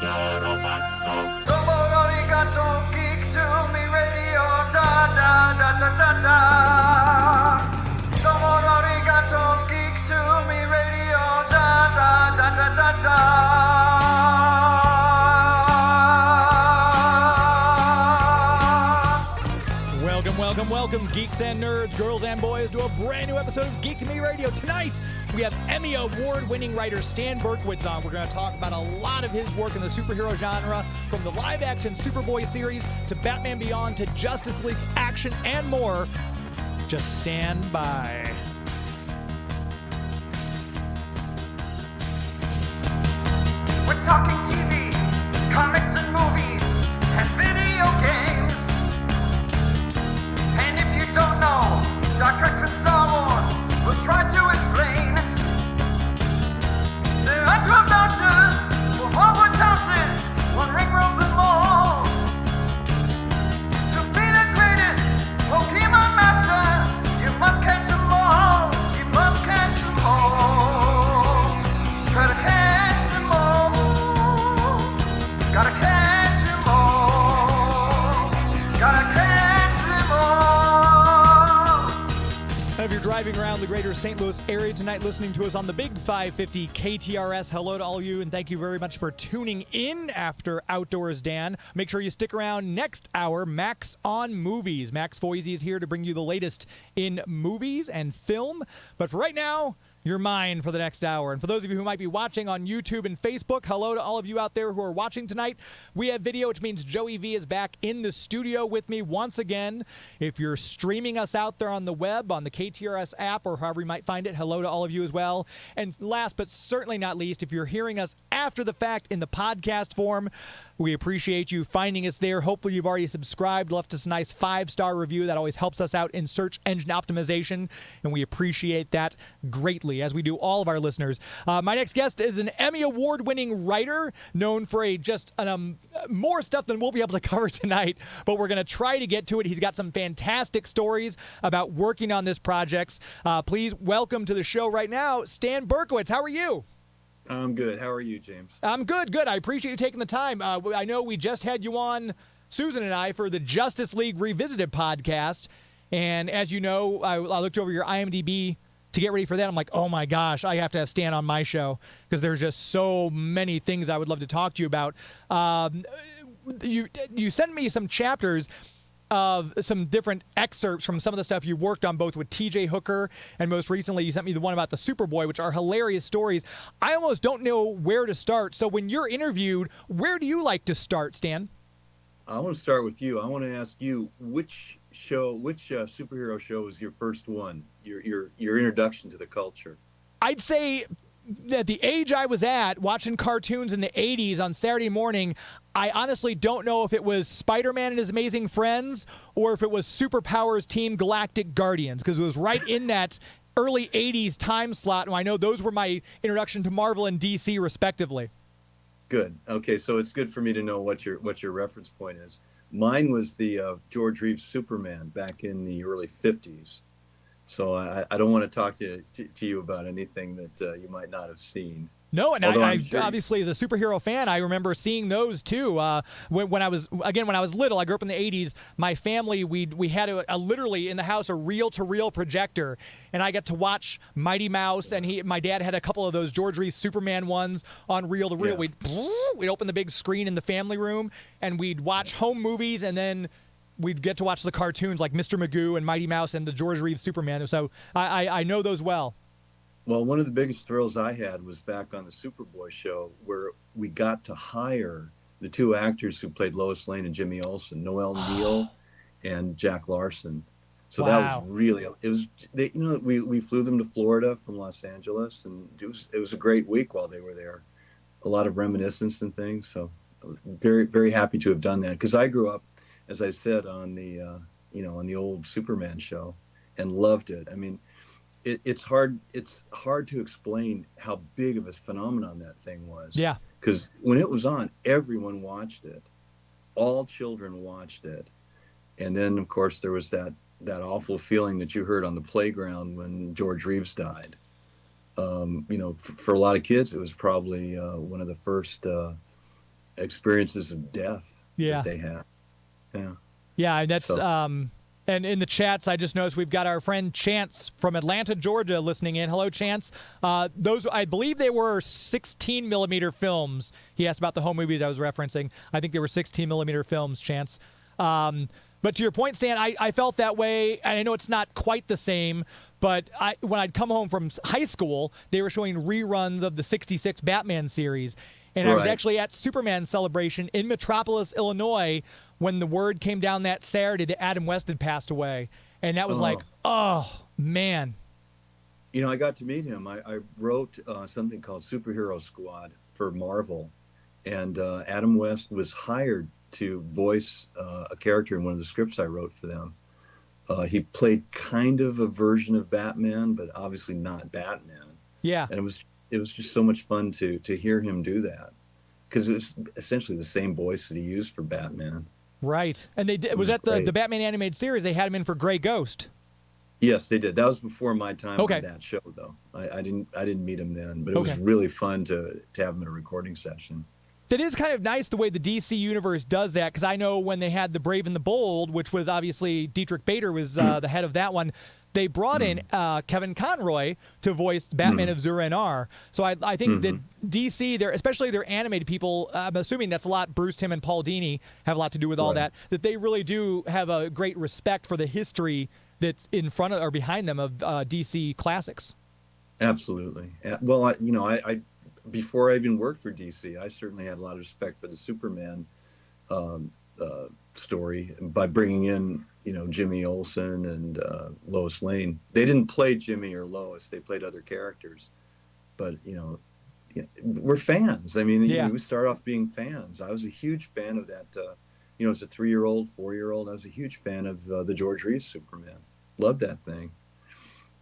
Geek to me radio, da da da da da da. Geek to me radio, da da da da da da. Welcome, geeks and nerds, girls and boys, to a brand new episode of Geek to Me Radio. Tonight, we have Emmy Award-winning writer Stan Berkowitz on. We're going to talk about a lot of his work in the superhero genre, from the live-action Superboy series to Batman Beyond to Justice League action and more. Just stand by. We're talking TV, comics and movies, and video games. And if you don't know Star Trek from Star Wars, we'll try to explain. There are 12 doctors for Hogwarts houses, one ring rules them all. To be the greatest Pokemon master, you must catch them all. You must catch them all. Try to catch them all. Gotta catch them all. Gotta catch them all. If you're driving around the greater St. Louis area tonight listening to us on the Big 550 KTRS, hello to all of you, and thank you very much for tuning in after Outdoors Dan. Make sure you stick around next hour, Max on Movies. Max Foisey is here to bring you the latest in movies and film. But for right now, you're mine for the next hour. And for those of you who might be watching on YouTube and Facebook, hello to all of you out there who are watching tonight. We have video, which means Joey V is back in the studio with me once again. If you're streaming us out there on the web, on the KTRS app, or however you might find it, hello to all of you as well. And last but certainly not least, if you're hearing us after the fact in the podcast form, we appreciate you finding us there. Hopefully you've already subscribed, left us a nice 5-star review. That always helps us out in search engine optimization, and we appreciate that greatly, as we do all of our listeners. My next guest is an Emmy Award-winning writer known for more stuff than we'll be able to cover tonight, but we're going to try to get to it. He's got some fantastic stories about working on this project. Please welcome to the show right now, Stan Berkowitz. How are you? I'm good. How are you, James? I'm good. I appreciate you taking the time. I know we just had you on, Susan and I, for the Justice League Revisited podcast, and as you know, I looked over your IMDb to get ready for that. I'm like, oh my gosh, I have to have Stan on my show because there's just so many things I would love to talk to you about. You sent me some chapters of some different excerpts from some of the stuff you worked on, both with TJ Hooker and most recently you sent me the one about the Superboy, which are hilarious stories. I almost don't know where to start. So when you're interviewed, where do you like to start, Stan? I want to start with you. I want to ask you which superhero show was your first one, your introduction to the culture? I'd say at the age I was at, watching cartoons in the 80s on Saturday morning, I honestly don't know if it was Spider-Man and His Amazing Friends or if it was Superpowers Team Galactic Guardians, because it was right in that early 80s time slot, and I know those were my introduction to Marvel and DC, respectively. Good. Okay, so it's good for me to know what your reference point is. Mine was the George Reeves Superman back in the early 50s. So I don't want to talk to you about anything that you might not have seen. No, and I obviously, as a superhero fan, I remember seeing those too. When I was little, I grew up in the 80s. My family, we had literally in the house a reel-to-reel projector, and I got to watch Mighty Mouse. And my dad had a couple of those George Reeves Superman ones on reel-to-reel. Yeah. We'd open the big screen in the family room, and we'd watch home movies, and then we'd get to watch the cartoons like Mr. Magoo and Mighty Mouse and the George Reeves Superman. So I know those well. Well, one of the biggest thrills I had was back on the Superboy show where we got to hire the two actors who played Lois Lane and Jimmy Olsen, Noel Neill and Jack Larson. So wow. That was really, we flew them to Florida from Los Angeles, and it was a great week while they were there. A lot of reminiscence and things. So I was very, very happy to have done that because I grew up, as I said, on the old Superman show and loved it. I mean, it's hard to explain how big of a phenomenon that thing was. Yeah. Because when it was on, everyone watched it. All children watched it. And then, of course, there was that awful feeling that you heard on the playground when George Reeves died. For a lot of kids, it was probably one of the first experiences of death Yeah. that they have. Yeah. Yeah, and that's So- and in the chats, I just noticed we've got our friend Chance from Atlanta, Georgia, listening in. Hello, Chance. Those, I believe, they were 16 millimeter films. He asked about the home movies I was referencing. I think they were 16 millimeter films, Chance. But to your point, Stan, I felt that way, and I know it's not quite the same. But when I'd come home from high school, they were showing reruns of the '66 Batman series. And I was Right. actually at Superman Celebration in Metropolis, Illinois, when the word came down that Saturday that Adam West had passed away. And that was like, oh, man. You know, I got to meet him. I wrote something called Superhero Squad for Marvel, and Adam West was hired to voice a character in one of the scripts I wrote for them. He played kind of a version of Batman, but obviously not Batman. Yeah. And it was just so much fun to hear him do that, because it was essentially the same voice that he used for Batman. Right. And they did, it was was at great. the Batman animated series. They had him in for Grey Ghost. Yes, they did. That was before my time Okay. on that show, though. I didn't meet him then, but it was Okay. really fun to have him in a recording session. That is kind of nice the way the DC universe does that, because I know when they had The Brave and the Bold, which was obviously Dietrich Bader was the head of that one, they brought in Kevin Conroy to voice Batman of Zur-En-Arr. So I think that DC, especially their animated people, I'm assuming that's a lot, Bruce Timm and Paul Dini have a lot to do with all Right. that they really do have a great respect for the history that's in front of or behind them of DC classics. Absolutely. Well, I before I even worked for DC, I certainly had a lot of respect for the Superman story by bringing in, Jimmy Olsen and Lois Lane. They didn't play Jimmy or Lois; they played other characters. But we're fans. I mean, Yeah. we start off being fans. I was a huge fan of that. As a 3-year-old, 4-year-old, I was a huge fan of the George Reeves Superman. Loved that thing.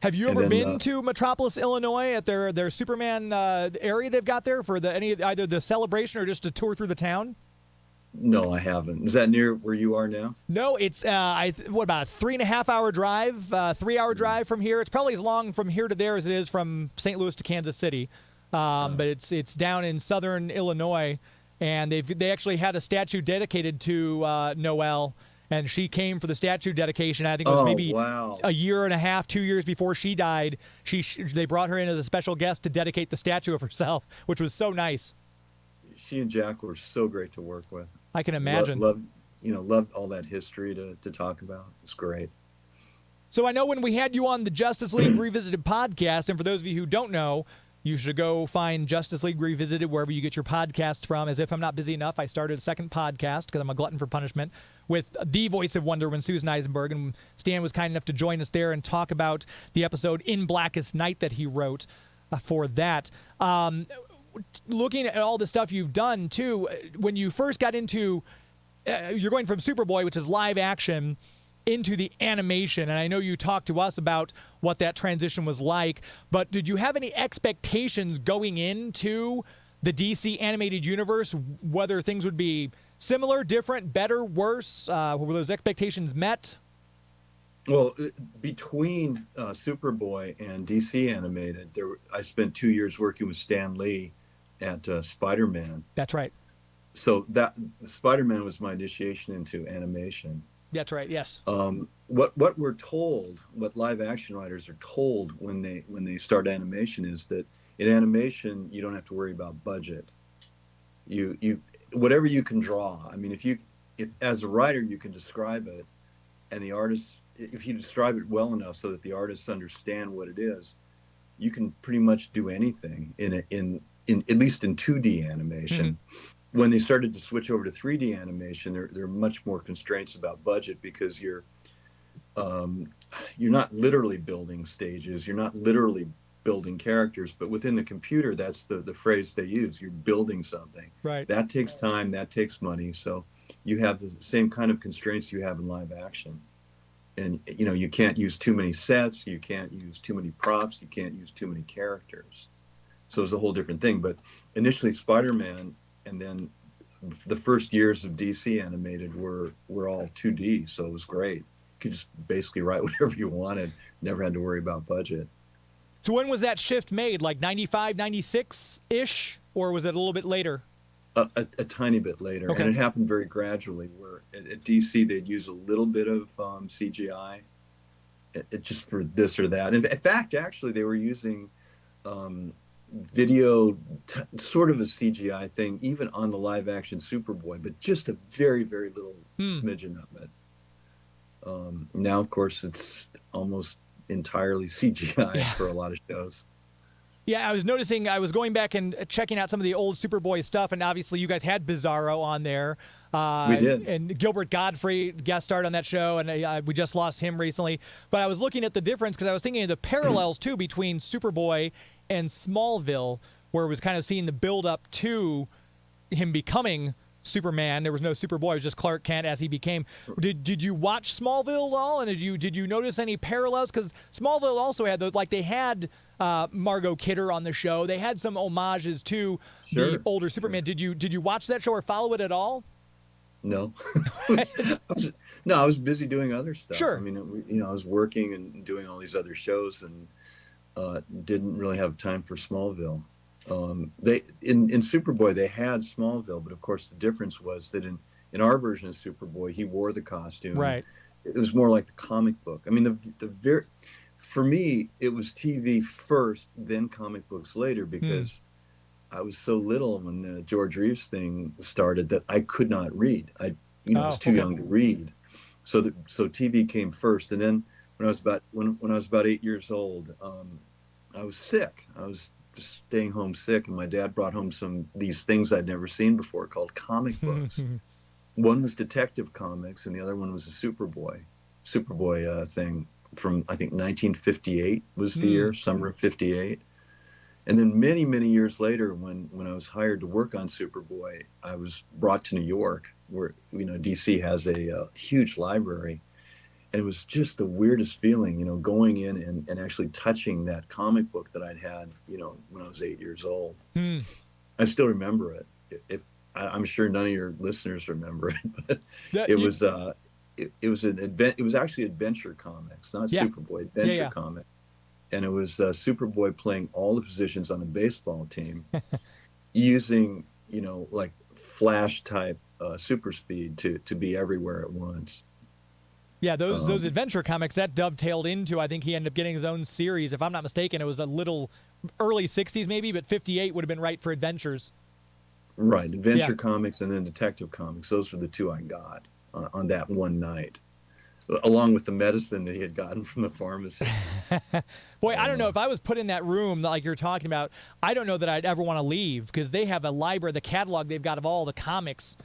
Have you And ever then, been to Metropolis, Illinois, at their Superman area they've got there for either the celebration or just a tour through the town? No, I haven't. Is that near where you are now? No, it's what about a 3.5-hour drive, 3-hour drive from here. It's probably as long from here to there as it is from St. Louis to Kansas City, but it's down in southern Illinois, and they actually had a statue dedicated to Noelle. And she came for the statue dedication. I think it was maybe wow. a year and a half, 2 years before she died. They brought her in as a special guest to dedicate the statue of herself, which was so nice. She and Jack were so great to work with. I can imagine. Loved all that history to talk about. It's great. So I know when we had you on the Justice League Revisited podcast, and for those of you who don't know, you should go find Justice League Revisited wherever you get your podcast from. As if I'm not busy enough, I started a second podcast because I'm a glutton for punishment with the voice of Wonder Woman, Susan Eisenberg, and Stan was kind enough to join us there and talk about the episode In Blackest Night that he wrote for that. Looking at all the stuff you've done, too, when you first got into, you're going from Superboy, which is live action, into the animation, and I know you talked to us about what that transition was like, but did you have any expectations going into the DC animated universe, whether things would be similar, different, better, worse? Were those expectations met? Well, between Superboy and DC Animated, I spent 2 years working with Stan Lee at Spider-Man. That's right. So that Spider-Man was my initiation into animation. That's right, yes. What we're told, what live action writers are told when they start animation is that in animation you don't have to worry about budget. You whatever you can draw. I mean, if as a writer you can describe it, and the artist, if you describe it well enough so that the artists understand what it is, you can pretty much do anything in at least in 2D animation. Mm-hmm. When they started to switch over to 3D animation, there are much more constraints about budget because you're not literally building stages, you're not literally building characters, but within the computer, that's the phrase they use. You're building something. Right. That takes time, that takes money. So you have the same kind of constraints you have in live action. And you can't use too many sets, you can't use too many props, you can't use too many characters. So it's a whole different thing. But initially Spider-Man, and then the first years of DC animated were all 2D, so it was great. You could just basically write whatever you wanted, never had to worry about budget. So when was that shift made, like 95, 96-ish, or was it a little bit later? A tiny bit later, Okay. and it happened very gradually. Where at DC they'd use a little bit of CGI, just for this or that. In fact, actually, they were using video, sort of a CGI thing, even on the live action Superboy, but just a very, very little smidgen of it. Now, of course, it's almost entirely CGI for a lot of shows. Yeah, I was noticing, I was going back and checking out some of the old Superboy stuff, and obviously you guys had Bizarro on there. We did. And Gilbert Godfrey guest starred on that show, and we just lost him recently. But I was looking at the difference because I was thinking of the parallels, too, between Superboy and Smallville, where it was kind of seeing the build-up to him becoming Superman. There was no Superboy; it was just Clark Kent as he became. Did you watch Smallville at all? And did you notice any parallels? Because Smallville also had those, like they had Margot Kidder on the show. They had some homages to the older Superman. Did you watch that show or follow it at all? No, I was busy doing other stuff. Sure. I mean, I was working and doing all these other shows, and didn't really have time for Smallville. They in Superboy they had Smallville, but of course the difference was that in our version of Superboy he wore the costume. Right. It was more like the comic book. I mean, for me it was TV first, then comic books later, because I was so little when the George Reeves thing started that I could not read. I was too young to read, so TV came first, and then when I was about 8 years old, I was sick. I was just staying home sick, and my dad brought home these things I'd never seen before called comic books. One was Detective Comics, and the other one was a Superboy thing from, I think, 1958 was the year, summer of 58. And then many, many years later, when I was hired to work on Superboy, I was brought to New York, where DC has a huge library. And it was just the weirdest feeling, going in and actually touching that comic book that I'd had, when I was 8 years old. I still remember it. I'm sure none of your listeners remember it, but it was actually Adventure Comics, not Superboy, Adventure Comics. And it was Superboy playing all the positions on a baseball team using, like Flash type super speed to be everywhere at once. Yeah, those Adventure Comics, that dovetailed into, I think he ended up getting his own series. If I'm not mistaken, it was a little early 60s maybe, but 58 would have been right for Adventures. Right, Adventure Comics and then Detective Comics. Those were the two I got on that one night, along with the medicine that he had gotten from the pharmacy. Boy, I don't know. If I was put in that room like you're talking about, I don't know that I'd ever want to leave, because they have a library, the catalog they've got of all the comics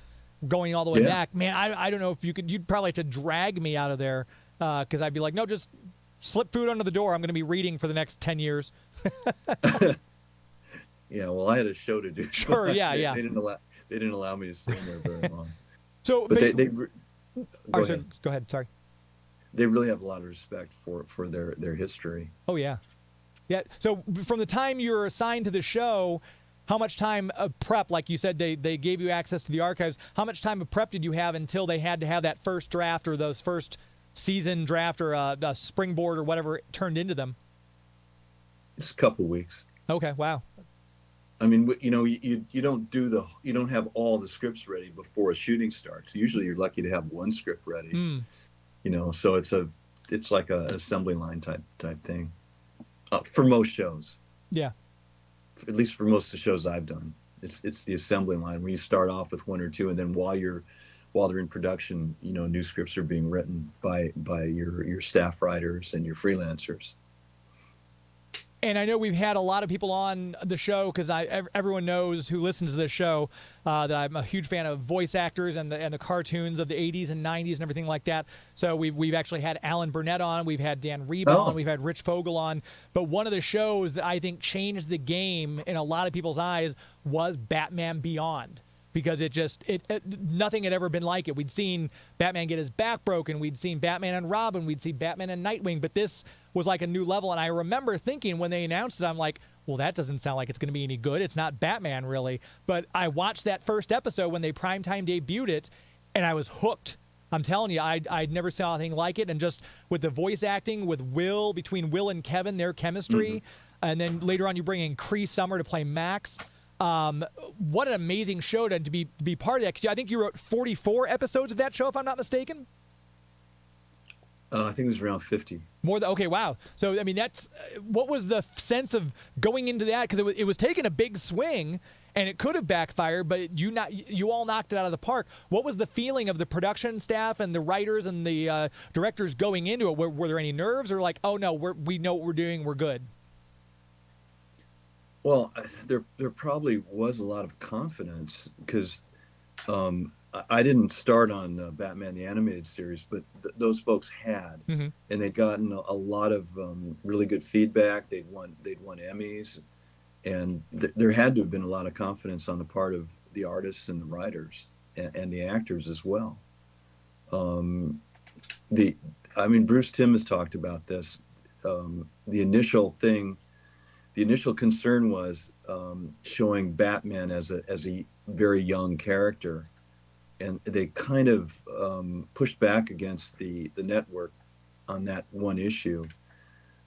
going all the way back. Man, I don't know if you'd probably have to drag me out of there, because I'd be like, no, just slip food under the door. I'm going to be reading for the next 10 years. Yeah, well, I had a show to do. Sure, yeah. They didn't allow me to stay in there very long. So, but go ahead. Sorry. They really have a lot of respect for their history. Oh yeah. So from the time you're assigned to the show, how much time of prep, like you said, they gave you access to the archives. How much time of prep did you have until they had to have that first draft or those first season draft or a springboard or whatever turned into them? It's a couple weeks. Okay. Wow. I mean, you don't have all the scripts ready before a shooting starts. Usually, you're lucky to have one script ready. So it's like an assembly line type thing for most shows. Yeah. At least for most of the shows I've done, it's the assembly line where you start off with one or two, and then while they're in production, new scripts are being written by your staff writers and your freelancers. And I know we've had a lot of people on the show, because everyone knows who listens to this show that I'm a huge fan of voice actors and the cartoons of the 80s and 90s and everything like that. So we've actually had Alan Burnett on, we've had Dan Reba on, we've had Rich Fogel on. But one of the shows that I think changed the game in a lot of people's eyes was Batman Beyond. Because nothing had ever been like it. We'd seen Batman get his back broken. We'd seen Batman and Robin. We'd seen Batman and Nightwing. But this was like a new level. And I remember thinking when they announced it, I'm like, well, that doesn't sound like it's going to be any good. It's not Batman, really. But I watched that first episode when they primetime debuted it, and I was hooked. I'm telling you, I'd never saw anything like it. And just with the voice acting, between Will and Kevin, their chemistry. And then later on, you bring in Cree Summer to play Max. What an amazing show to be part of that. 'Cause I think you wrote 44 episodes of that show, if I'm not mistaken. I think it was around 50. More than, okay, wow. So I mean, that's what was the sense of going into that, because it was taking a big swing and it could have backfired, but you all knocked it out of the park. What was the feeling of the production staff and the writers and the directors going into it? Were there any nerves, or like, oh no, we know what we're doing, we're good? Well, there probably was a lot of confidence, because I didn't start on Batman the Animated Series, but those folks had, and they'd gotten a lot of really good feedback. They'd won Emmys, and there had to have been a lot of confidence on the part of the artists and the writers and the actors as well. Bruce Timm has talked about this. The initial concern was showing Batman as a very young character, and they kind of pushed back against the network on that one issue.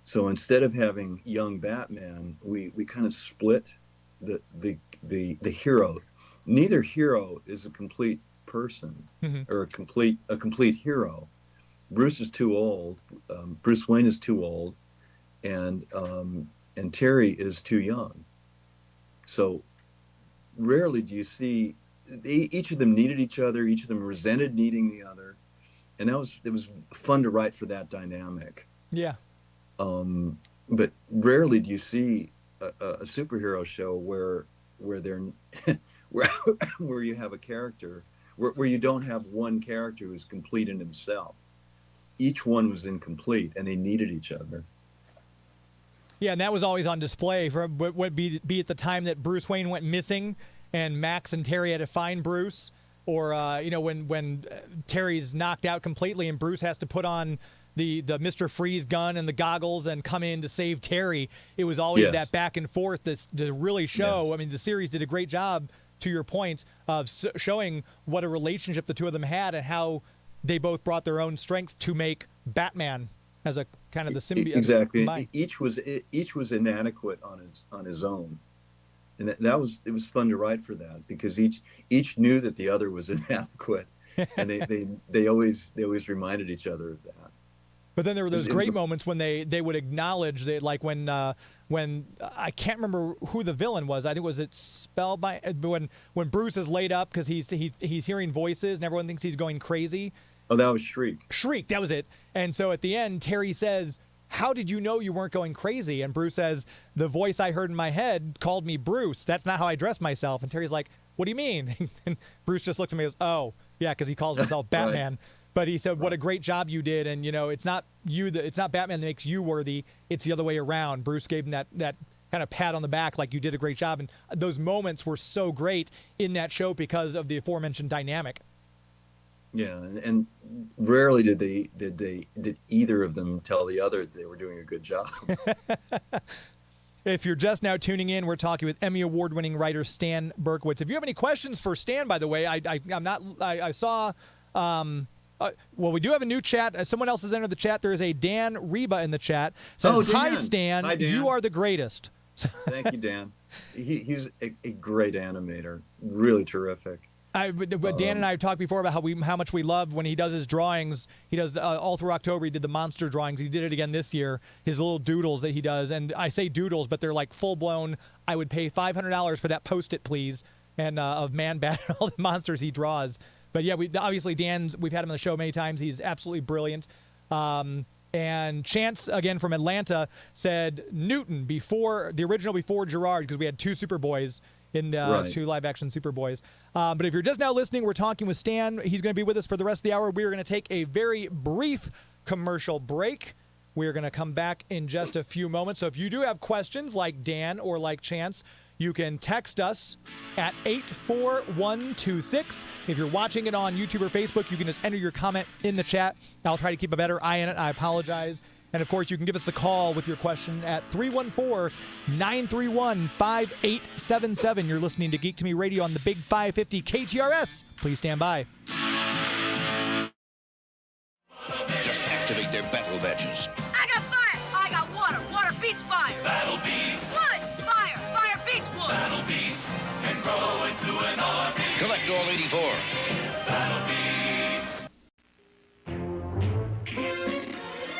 So instead of having young Batman, we kind of split the hero. Neither hero is a complete person or a complete hero. Bruce is too old. Bruce Wayne is too old, and Terry is too young. So rarely do you see, each of them needed each other. Each of them resented needing the other, and it was fun to write for that dynamic. Yeah. But rarely do you see a superhero show where they're where you have a character where you don't have one character who's complete in himself. Each one was incomplete, and they needed each other. Yeah, and that was always on display for what be at the time that Bruce Wayne went missing, and Max and Terry had to find Bruce, or when Terry's knocked out completely and Bruce has to put on the Mr. Freeze gun and the goggles and come in to save Terry. It was always that back and forth to really show. Yes. I mean, the series did a great job, to your point, of showing what a relationship the two of them had and how they both brought their own strength to make Batman as a kind of the symbiote. Exactly. Each was inadequate on his own, and it was fun to write for that, because each knew that the other was inadequate, and they always reminded each other of that. But then there were those great moments when they would acknowledge that, like when I can't remember who the villain was. I think when Bruce is laid up because he's hearing voices and everyone thinks he's going crazy. Oh, that was Shriek. Shriek, that was it. And so at the end, Terry says, "How did you know you weren't going crazy?" And Bruce says, "The voice I heard in my head called me Bruce. That's not how I dress myself." And Terry's like, "What do you mean?" And Bruce just looks at me and goes, "Oh, yeah, because he calls himself Batman." Right. But he said, "What a great job you did." And, it's not it's not Batman that makes you worthy. It's the other way around. Bruce gave him that kind of pat on the back, like, you did a great job. And those moments were so great in that show because of the aforementioned dynamic. Yeah, and rarely did either of them tell the other that they were doing a good job. If you're just now tuning in, we're talking with Emmy Award-winning writer Stan Berkowitz. If you have any questions for Stan, by the way, I saw. Well, we do have a new chat. Someone else has entered the chat. There is a Dan Reba in the chat. Says, "Hi, Stan. Hi, Dan. You are the greatest." Thank you, Dan. He's a great animator. Really terrific. Dan and I have talked before about how much we love when he does his drawings. He does all through October. He did the monster drawings. He did it again this year. His little doodles that he does, and I say doodles, but they're like full blown. I would pay $500 for that Post-it, please, and of Man-Bat and all the monsters he draws. But yeah, we've had him on the show many times. He's absolutely brilliant. And Chance, again from Atlanta, said Newton before Gerard, because we had two Superboys in two live-action Superboys. But if you're just now listening, we're talking with Stan. He's going to be with us for the rest of the hour. We're going to take a very brief commercial break. We're going to come back in just a few moments. So if you do have questions like Dan or like Chance, you can text us at 84126. If you're watching it on YouTube or Facebook, you can just enter your comment in the chat. I'll try to keep a better eye on it. I apologize. And, of course, you can give us a call with your question at 314-931-5877. You're listening to Geek to Me Radio on the Big 550 KTRS. Please stand by. Just activate their battle badges. I got fire! I got water! Water beats fire! Battle beast, Wood! Fire! Fire beats wood! battle beast, Outdoor 84.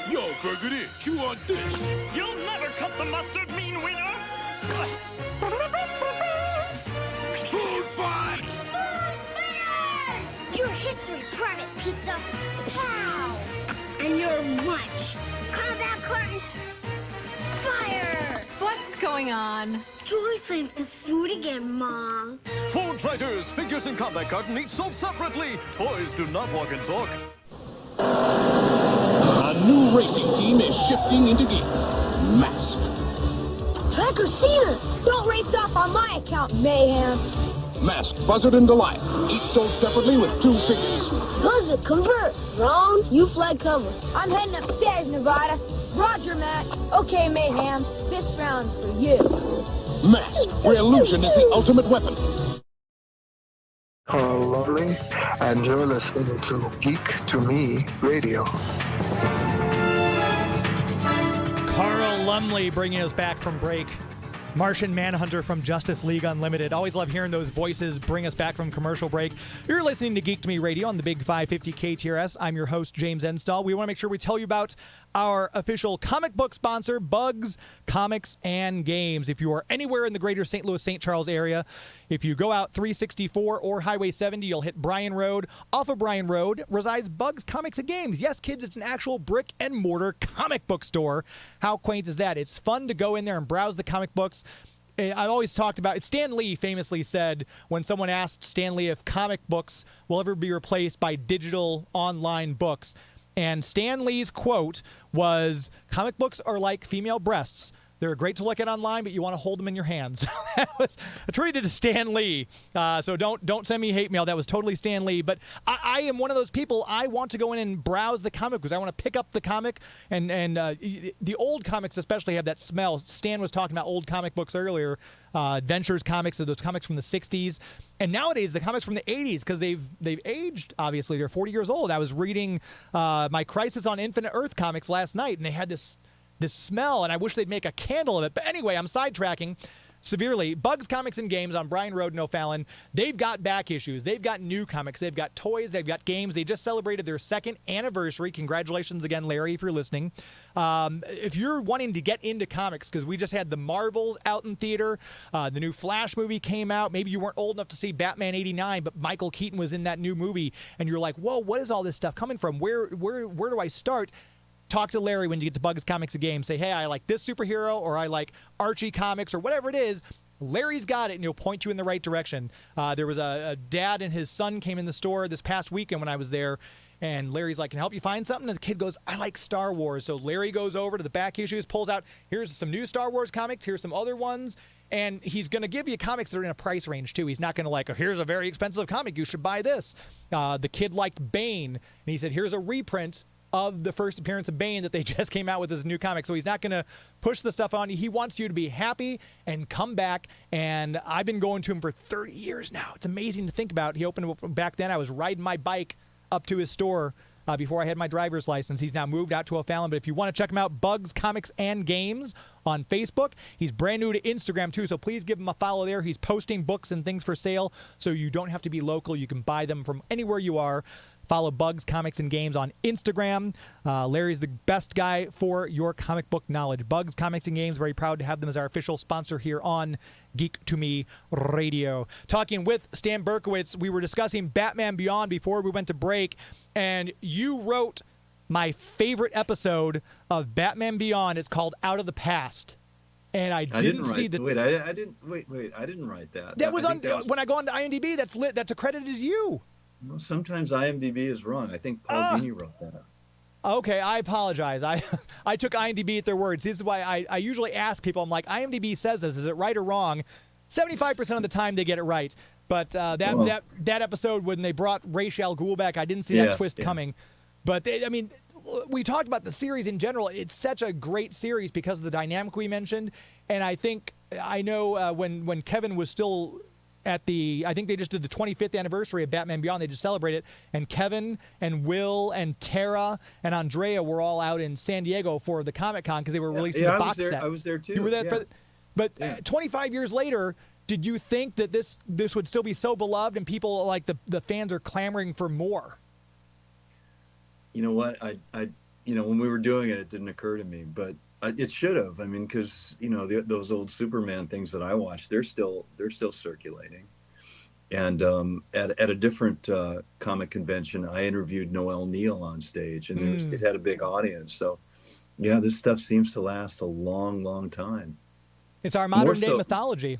Yo, Burgundy, chew on this. You'll never cut the mustard, mean wiener! Food fight! Your history, Private Pizza. Pow! And your lunch. Combat curtain. Fire! What's going on? Joycelyn is food again, Mom. Food fighters, figures, and combat carton each sold separately. Toys do not walk and talk. A new racing team is shifting into Geek. Mask. Tracker's seen us. Don't race off on my account, Mayhem. Mask, Buzzard, and Delight, each sold separately with 2 figures. Buzzard, convert. Ron, you flag cover. I'm heading upstairs, Nevada. Roger, Matt. Okay, Mayhem. This round's for you. Mask, where illusion is the ultimate weapon. Carl Lowry, and you're listening to Geek to Me Radio. Carl Lumley bringing us back from break. Martian Manhunter from Justice League Unlimited. Always love hearing those voices bring us back from commercial break. You're listening to Geek to Me Radio on the Big 550 KTRS. I'm your host, James Enstall. We want to make sure we tell you about our official comic book sponsor, Bugs Comics and Games. If you are anywhere in the greater St. Louis, St. Charles area, if you go out 364 or Highway 70, you'll hit Bryan Road. Off of Bryan Road resides Bugs Comics and Games. Yes, kids, it's an actual brick and mortar comic book store. How quaint is that? It's fun to go in there and browse the comic books. I've always talked about it. Stan Lee famously said when someone asked Stan Lee if comic books will ever be replaced by digital online books, and Stan Lee's quote was, "Comic books are like female breasts. They're great to look at online, but you want to hold them in your hands." That was attributed to Stan Lee. So don't send me hate mail. That was totally Stan Lee. But I am one of those people. I want to go in and browse the comic because I want to pick up the comic. And the old comics especially have that smell. Stan was talking about old comic books earlier, Adventures comics, those comics from the 60s. And nowadays, the comics from the 80s, because they've aged, obviously. They're 40 years old. I was reading my Crisis on Infinite Earth comics last night, and they had this smell, and I wish they'd make a candle of it. But anyway, I'm sidetracking severely. Bugs Comics and Games on Bryan Road in O'Fallon. They've got back issues. They've got new comics. They've got toys. They've got games. They just celebrated their 2nd anniversary. Congratulations again, Larry, if you're listening. If you're wanting to get into comics, because we just had the Marvels out in theater, the new Flash movie came out. Maybe you weren't old enough to see Batman 89, but Michael Keaton was in that new movie, and you're like, whoa, what is all this stuff coming from? Where do I start? Talk to Larry when you get to Bugs Comics and Games. Say, hey, I like this superhero, or I like Archie comics, or whatever it is. Larry's got it, and he'll point you in the right direction. There was a dad and his son came in the store this past weekend when I was there, and Larry's like, can I help you find something? And the kid goes, I like Star Wars. So Larry goes over to the back issues, pulls out, here's some new Star Wars comics, here's some other ones, and he's going to give you comics that are in a price range, too. He's not going to like, oh, here's a very expensive comic, you should buy this. The kid liked Bane, and he said, here's a reprint of the first appearance of Bane that they just came out with his new comic. So he's not going to push the stuff on you. He wants you to be happy and come back. And I've been going to him for 30 years now. It's amazing to think about. He opened up back then. I was riding my bike up to his store before I had my driver's license. He's now moved out to O'Fallon. But if you want to check him out, Bugs Comics and Games on Facebook. He's brand new to Instagram, too, so please give him a follow there. He's posting books and things for sale, so you don't have to be local. You can buy them from anywhere you are. Follow Bugs Comics and Games on Instagram. Larry's the best guy for your comic book knowledge. Bugs Comics and Games, very proud to have them as our official sponsor here on Geek to Me Radio. Talking with Stan Berkowitz, we were discussing Batman Beyond before we went to break, and you wrote my favorite episode of Batman Beyond. It's called Out of the Past. And I didn't see the. Wait, I didn't write that. That was on when I go on to IMDb. That's accredited to you. Well, sometimes IMDb is wrong. I think Paul Dini wrote that. Okay, I apologize. I took IMDb at their words. This is why I usually ask people. I'm like, IMDb says this. Is it right or wrong? 75% of the time they get it right. But that episode when they brought Ra's al Ghul back, I didn't see that twist coming. But we talked about the series in general. It's such a great series because of the dynamic we mentioned. And I know when Kevin was still at I think they just did the 25th anniversary of Batman Beyond. They just celebrated, and Kevin and Will and Tara and Andrea were all out in San Diego for the Comic-Con because they were releasing the box set. I was there too. You were there, but 25 years later, did you think that this would still be so beloved and people like the fans are clamoring for more? You know what? When we were doing it, it didn't occur to me, but it should have. I mean, because those old Superman things that I watched, they're still circulating. And at a different comic convention, I interviewed Noel Neal on stage, and it had a big audience. So, yeah, this stuff seems to last a long, long time. It's our modern day mythology.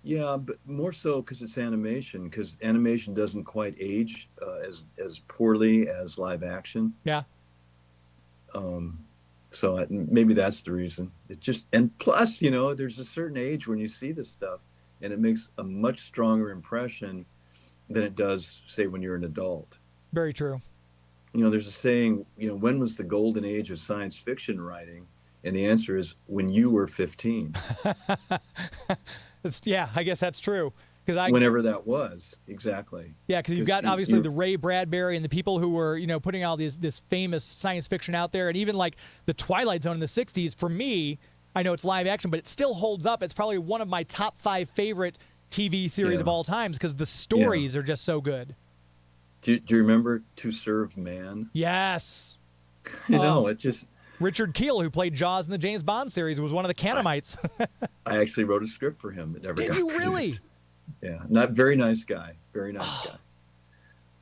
Yeah, but more so because it's animation. Because animation doesn't quite age as poorly as live action. Yeah. So maybe that's the reason. And plus, there's a certain age when you see this stuff, and it makes a much stronger impression than it does, say, when you're an adult. Very true. There's a saying, when was the golden age of science fiction writing? And the answer is when you were 15. Yeah, I guess that's true. Whenever that was, exactly. Yeah, because you've got obviously the Ray Bradbury and the people who were, putting all this famous science fiction out there, and even like the Twilight Zone in the 60s. For me, I know it's live action, but it still holds up. It's probably one of my top 5 favorite TV series of all times because the stories are just so good. Do you remember To Serve Man? Yes. It just... Richard Kiel, who played Jaws in the James Bond series, was one of the Canamites. I actually wrote a script for him. It never got Did you produced. really? Yeah, not very nice guy. Very nice guy.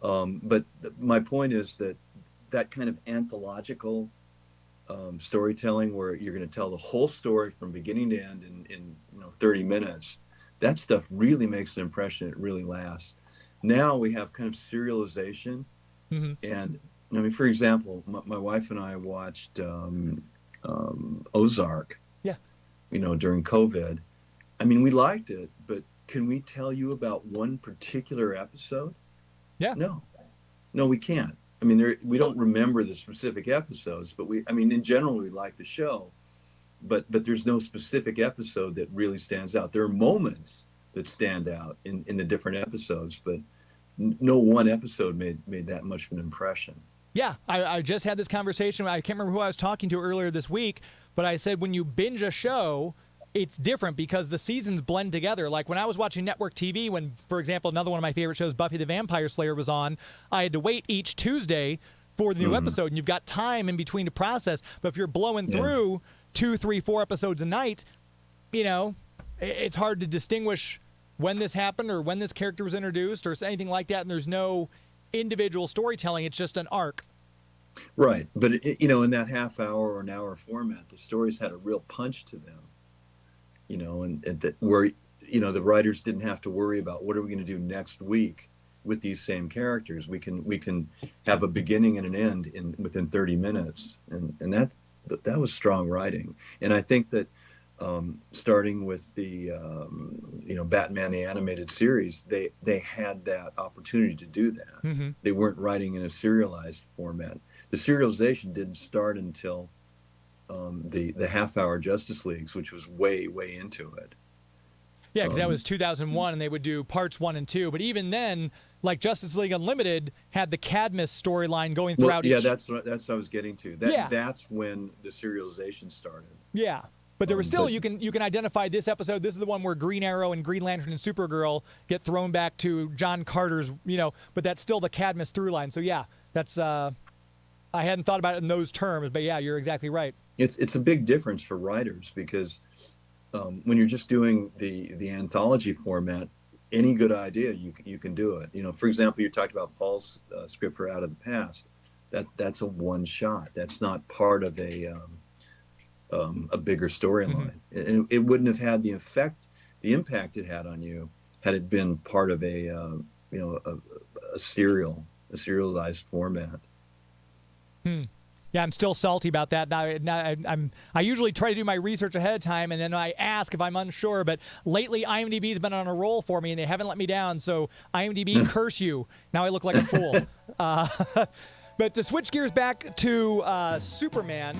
But my point is that kind of anthological storytelling, where you're going to tell the whole story from beginning to end in 30 minutes, that stuff really makes an impression. It really lasts. Now we have kind of serialization, and I mean, for example, my wife and I watched Ozark. Yeah. During COVID. I mean, we liked it, but can we tell you about one particular episode? Yeah. No, we can't. I mean, we don't remember the specific episodes, but in general, we like the show, but there's no specific episode that really stands out. There are moments that stand out in the different episodes, but no one episode made that much of an impression. Yeah, I just had this conversation. I can't remember who I was talking to earlier this week, but I said when you binge a show, it's different because the seasons blend together. Like when I was watching network TV, when, for example, another one of my favorite shows, Buffy the Vampire Slayer, was on, I had to wait each Tuesday for the new episode, and you've got time in between to process. But if you're blowing through 2, 3, 4 episodes a night, it's hard to distinguish when this happened or when this character was introduced or anything like that, and there's no individual storytelling. It's just an arc. Right. But, in that half hour or an hour format, the stories had a real punch to them. And that where, the writers didn't have to worry about what are we going to do next week with these same characters. We can have a beginning and an end within 30 minutes. And that was strong writing. And I think that starting with the, Batman, the animated series, they had that opportunity to do that. Mm-hmm. They weren't writing in a serialized format. The serialization didn't start until the half-hour Justice Leagues, which was way into it. Yeah, because that was 2001, and they would do parts 1 and 2. But even then, like Justice League Unlimited had the Cadmus storyline going throughout. Yeah, that's what I was getting to. That's when the serialization started. Yeah, but there was still you can identify this episode. This is the one where Green Arrow and Green Lantern and Supergirl get thrown back to John Carter's. But that's still the Cadmus through line. So yeah, that's I hadn't thought about it in those terms, but yeah, you're exactly right. It's a big difference for writers because when you're just doing the anthology format, any good idea you can do it. For example, you talked about Paul's script for Out of the Past. That's a one shot. That's not part of a bigger storyline, and it wouldn't have had the impact it had on you had it been part of a serialized format. Yeah, I'm still salty about that. I usually try to do my research ahead of time, and then I ask if I'm unsure. But lately, IMDb's been on a roll for me, and they haven't let me down. So IMDb, curse you. Now I look like a fool. But to switch gears back to Superman,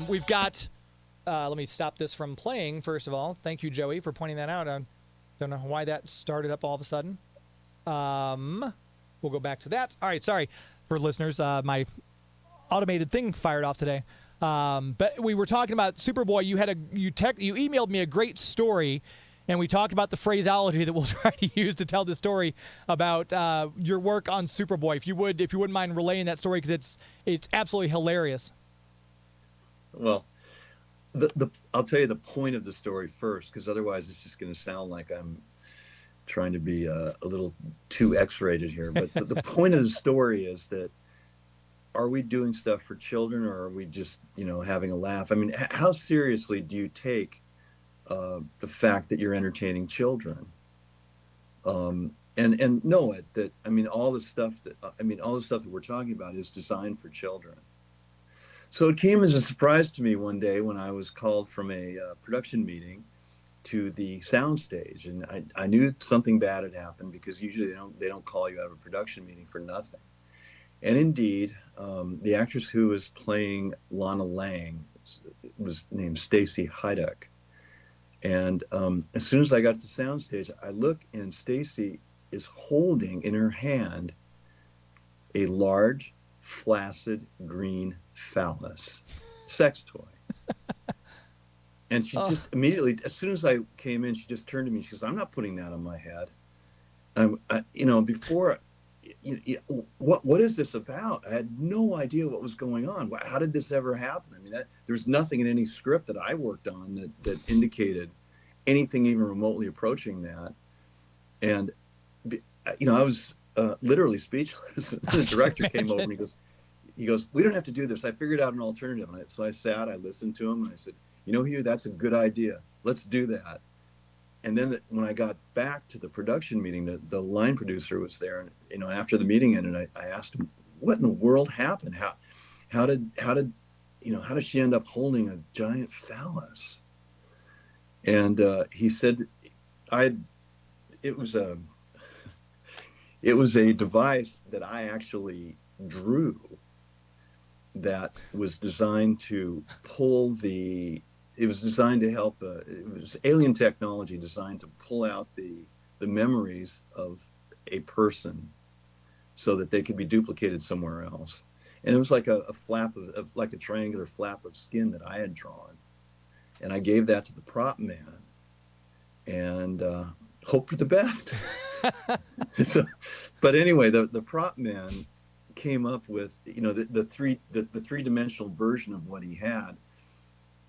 we've got. Let me stop this from playing. First of all, thank you, Joey, for pointing that out. I don't know why that started up all of a sudden. We'll go back to that. All right, sorry for listeners. My automated thing fired off today. But we were talking about Superboy. You emailed me a great story, and we talk about the phraseology that we'll try to use to tell the story about your work on Superboy. If you wouldn't mind relaying that story, because it's absolutely hilarious. Well, I'll tell you the point of the story first, because otherwise it's just going to sound like I'm trying to be a little too X-rated here. But the point of the story is that, are we doing stuff for children, or are we just, having a laugh? I mean, how seriously do you take the fact that you're entertaining children? And know it that, all the stuff that we're talking about is designed for children. So it came as a surprise to me one day when I was called from a production meeting to the soundstage, and I knew something bad had happened, because usually they don't call you out of a production meeting for nothing. And indeed, the actress who was playing Lana Lang was named Stacy Hyduck. And as soon as I got to the soundstage, I look, and Stacy is holding in her hand a large, flaccid green phallus sex toy. And she just immediately, as soon as I came in, she just turned to me. She goes, "I'm not putting that on my head." What is this about? I had no idea what was going on. How did this ever happen? There was nothing in any script that I worked on that indicated anything even remotely approaching that. And, I was literally speechless. The director came over and he goes, "We don't have to do this. I figured out an alternative." So I sat, I listened to him, and I said, "Hugh, that's a good idea. Let's do that." And then when I got back to the production meeting, the line producer was there, and after the meeting ended, I asked him, "What in the world happened? How did she end up holding a giant phallus?" And he said, it was a device that I actually drew that was designed to pull it was designed to help, it was alien technology designed to pull out the memories of a person so that they could be duplicated somewhere else. And it was like a flap like a triangular flap of skin that I had drawn. And I gave that to the prop man and hope for the best. But anyway, the prop man came up with, the three-dimensional version of what he had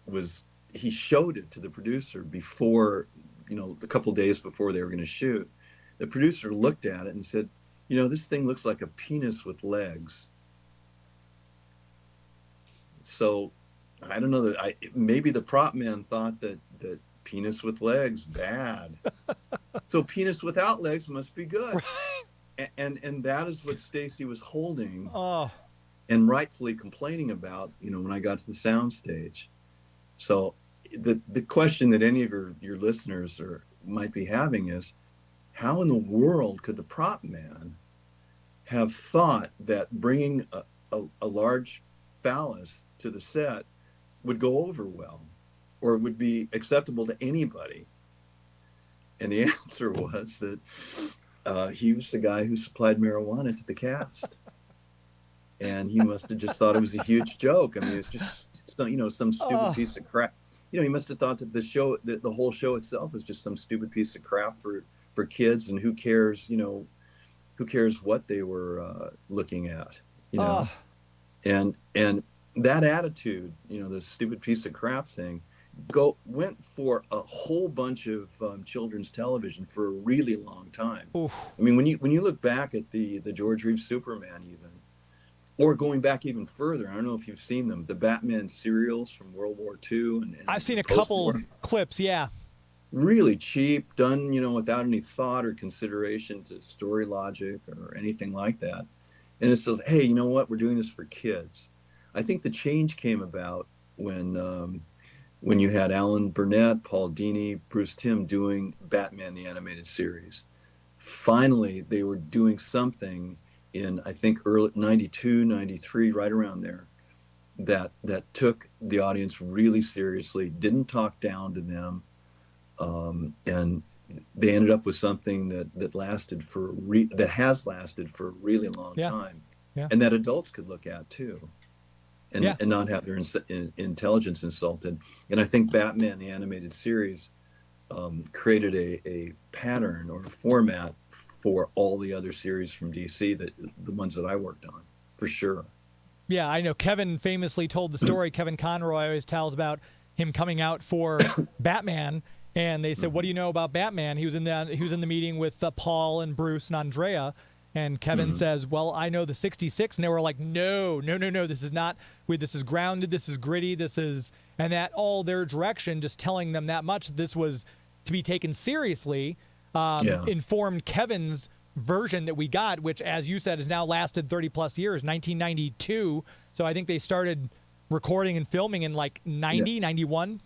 was, he showed it to the producer before, a couple of days before they were going to shoot. The producer looked at it and said, "This thing looks like a penis with legs." So I don't know, maybe the prop man thought that penis with legs, bad. So penis without legs must be good. Right. And that is what Stacy was holding and rightfully complaining about, when I got to the soundstage. So the question that any of your listeners might be having is, how in the world could the prop man have thought that bringing a large phallus to the set would go over well, or would be acceptable to anybody? And the answer was that he was the guy who supplied marijuana to the cast. And he must have just thought it was a huge joke. It's just some stupid piece of crap. He must have thought that the whole show itself is just some stupid piece of crap for kids, and who cares what they were looking at, and that attitude, the stupid piece of crap thing, went for a whole bunch of children's television for a really long time. Oof. When you look back at the George Reeves Superman, even, or going back even further, I don't know if you've seen them, the Batman serials from World War II. And I've seen a couple clips, yeah. Really cheap, done, without any thought or consideration to story logic or anything like that. And it's just, hey, you know what? We're doing this for kids. I think the change came about when you had Alan Burnett, Paul Dini, Bruce Timm doing Batman the Animated Series. Finally, they were doing something in, I think, early 92, 93, right around there, that took the audience really seriously, didn't talk down to them, and they ended up with something that has lasted for a really long time, and that adults could look at too, and not have their intelligence insulted. And I think Batman the Animated Series created a pattern or a format for all the other series from DC, the ones that I worked on, for sure. Yeah, I know Kevin famously told the story. Kevin Conroy always tells about him coming out for Batman, and they said, "What do you know about Batman?" He was in the meeting with Paul and Bruce and Andrea, and Kevin says, "Well, I know the 66," and they were like, "No, this is not. This is grounded. This is gritty. This is," and that all their direction, just telling them that much. This was to be taken seriously. Informed Kevin's version that we got, which, as you said, has now lasted 30 plus years, 1992. So I think they started recording and filming in like 90, 91.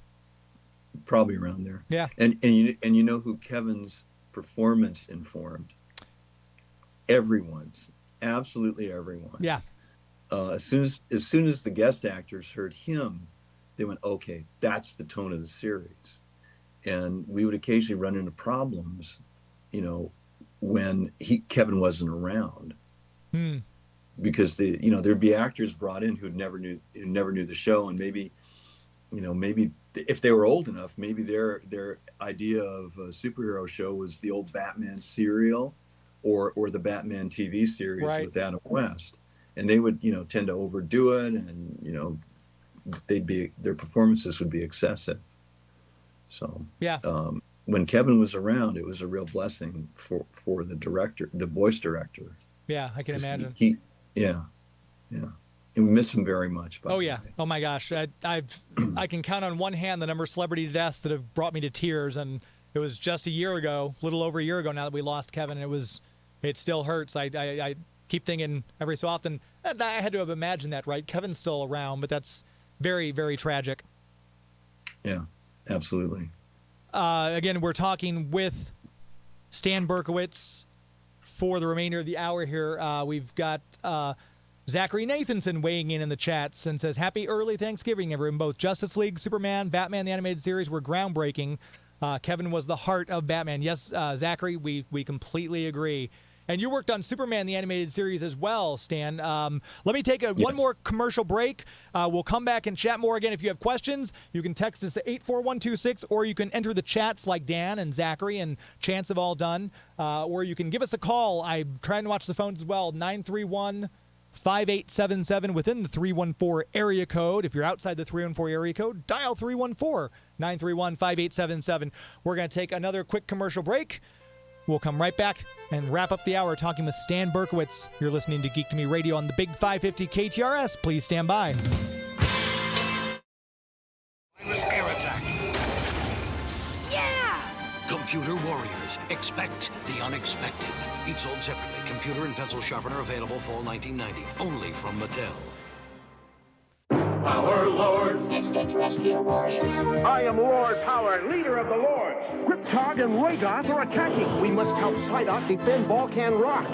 Probably around there. Yeah. And you know who Kevin's performance informed? Everyone's. Absolutely everyone. Yeah. As soon as the guest actors heard him, they went, okay, that's the tone of the series. And we would occasionally run into problems, when Kevin wasn't around, because there'd be actors brought in who never knew the show, and maybe if they were old enough, maybe their idea of a superhero show was the old Batman serial, or the Batman TV series with Adam West, and they would tend to overdo it, and their performances would be excessive. So yeah. When Kevin was around, it was a real blessing for the director, the voice director. Yeah, I can imagine. Yeah. And we miss him very much. Oh yeah. Oh my gosh. I can count on one hand the number of celebrity deaths that have brought me to tears, and it was just a little over a year ago now that we lost Kevin. It still hurts. I keep thinking every so often, I had to have imagined that, right? Kevin's still around, but that's very, very tragic. Yeah, absolutely. Again, we're talking with Stan Berkowitz for the remainder of the hour here. We've got Zachary Nathanson weighing in the chats and says, "Happy early Thanksgiving, everyone. Both Justice League, Superman, Batman, the animated series were groundbreaking. Kevin was the heart of Batman." Yes, Zachary, we completely agree. And you worked on Superman, the animated series as well, Stan. Let me take one more commercial break. We'll come back and chat more again. If you have questions, you can text us at 84126, or you can enter the chats like Dan and Zachary and Chance have all done, or you can give us a call. I'm trying to watch the phones as well, 931-5877 within the 314 area code. If you're outside the 314 area code, dial 314-931-5877. We're going to take another quick commercial break. We'll come right back and wrap up the hour talking with Stan Berkowitz. You're listening to Geek to Me Radio on the Big 550 KTRS. Please stand by. Air attack. Yeah! Computer warriors, expect the unexpected. Each sold separately. Computer and pencil sharpener available fall 1990. Only from Mattel. Power Lords. Extraterrestrial warriors. I am Lord Power, leader of the Lords. Cryptog and Ragoth are attacking. We must help Psyduck defend Balkan Rock.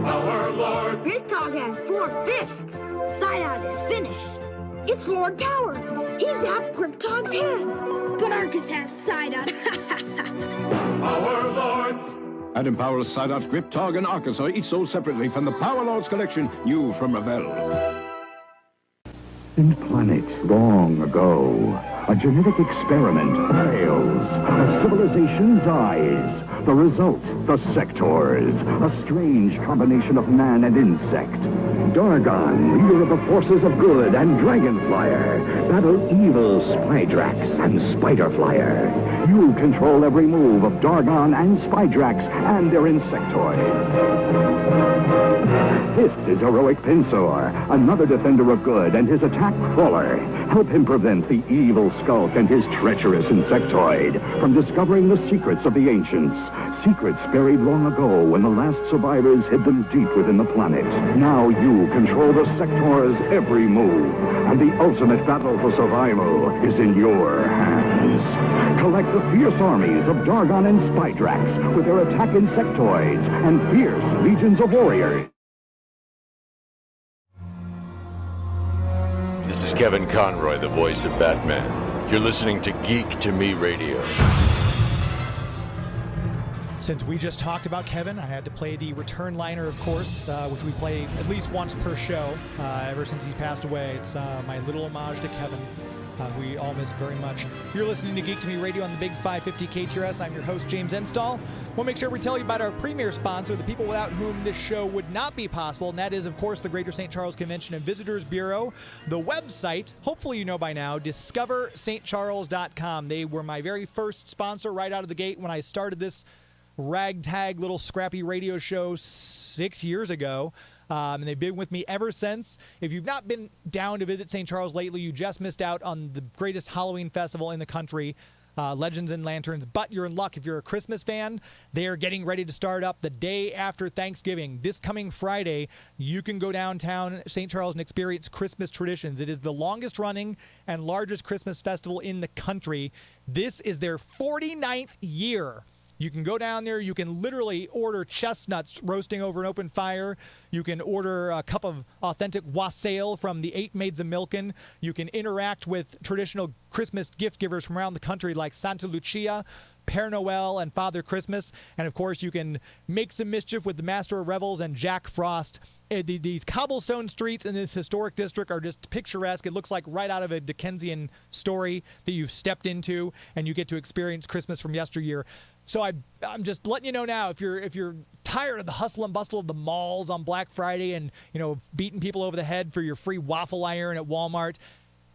Power Lords. Cryptog has 4 fists. Psyduck is finished. It's Lord Power. He zapped Cryptog's head. But Arcus has Psyduck. Power Lords. And empowers Psyduck, Cryptog, and Arcus are each sold separately from the Power Lords collection, new from Revell. In planet long ago, a genetic experiment fails. A civilization dies. The result, the Sectors, a strange combination of man and insect. Dargon, leader of the forces of good, and Dragonflyer battle evil Spydrax and Spiderflyer. You control every move of Dargon and Spydrax and their insectoids. This is heroic Pinsor, another defender of good, and his attack Crawler. Help him prevent the evil Skulk and his treacherous insectoid from discovering the secrets of the ancients. Secrets buried long ago when the last survivors hid them deep within the planet. Now you control the Sector's every move, and the ultimate battle for survival is in your hands. Collect the fierce armies of Dargon and Spydrax with their attack insectoids and fierce legions of warriors. This is Kevin Conroy, the voice of Batman. You're listening to Geek to Me Radio. Since we just talked about Kevin, I had to play the return liner, of course, which we play at least once per show ever since he's passed away. It's my little homage to Kevin. We all miss very much. You're listening to Geek to Me Radio on the Big 550 KTRS. I'm your host, James Enstall. We'll make sure we tell you about our premier sponsor, the people without whom this show would not be possible, and that is, of course, the Greater St. Charles Convention and Visitors Bureau. The website, hopefully you know by now, discoverstcharles.com. They were my very first sponsor right out of the gate when I started this ragtag little scrappy radio show 6 years ago. And they've been with me ever since. If you've not been down to visit St. Charles lately, you just missed out on the greatest Halloween festival in the country, Legends and Lanterns. But you're in luck if you're a Christmas fan. They are getting ready to start up the day after Thanksgiving. This coming Friday, you can go downtown St. Charles and experience Christmas traditions. It is the longest running and largest Christmas festival in the country. This is their 49th year. You can go down there. You can literally order chestnuts roasting over an open fire. You can order a cup of authentic wassail from the 8 Maids of Milken. You can interact with traditional Christmas gift givers from around the country like Santa Lucia, Père Noel, and Father Christmas. And, of course, you can make some mischief with the Master of Revels and Jack Frost. These cobblestone streets in this historic district are just picturesque. It looks like right out of a Dickensian story that you've stepped into, and you get to experience Christmas from yesteryear. So I'm just letting you know now, if you're tired of the hustle and bustle of the malls on Black Friday and, beating people over the head for your free waffle iron at Walmart,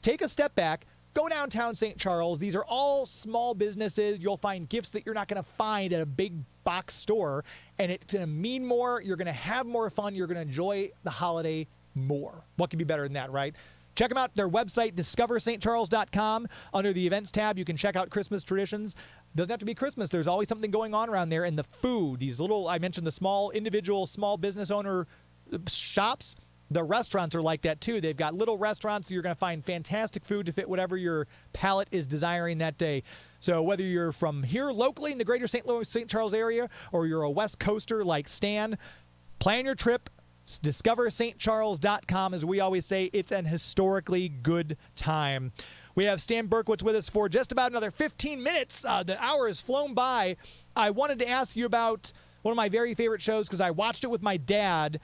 take a step back. Go downtown St. Charles. These are all small businesses. You'll find gifts that you're not going to find at a big box store, and it's going to mean more. You're going to have more fun. You're going to enjoy the holiday more. What could be better than that, right? Check them out. Their website, discoverstcharles.com. Under the events tab, you can check out Christmas traditions. Doesn't have to be Christmas. There's always something going on around there. And the food, these little, I mentioned the small business owner shops. The restaurants are like that too. They've got little restaurants, so you're going to find fantastic food to fit whatever your palate is desiring that day. So whether you're from here locally in the greater St. Charles area, or you're a West Coaster like Stan, plan your trip. DiscoverStCharles.com. As we always say, it's an historically good time. We have Stan Berkowitz with us for just about another 15 minutes. The hour has flown by. I wanted to ask you about one of my very favorite shows, because I watched it with my dad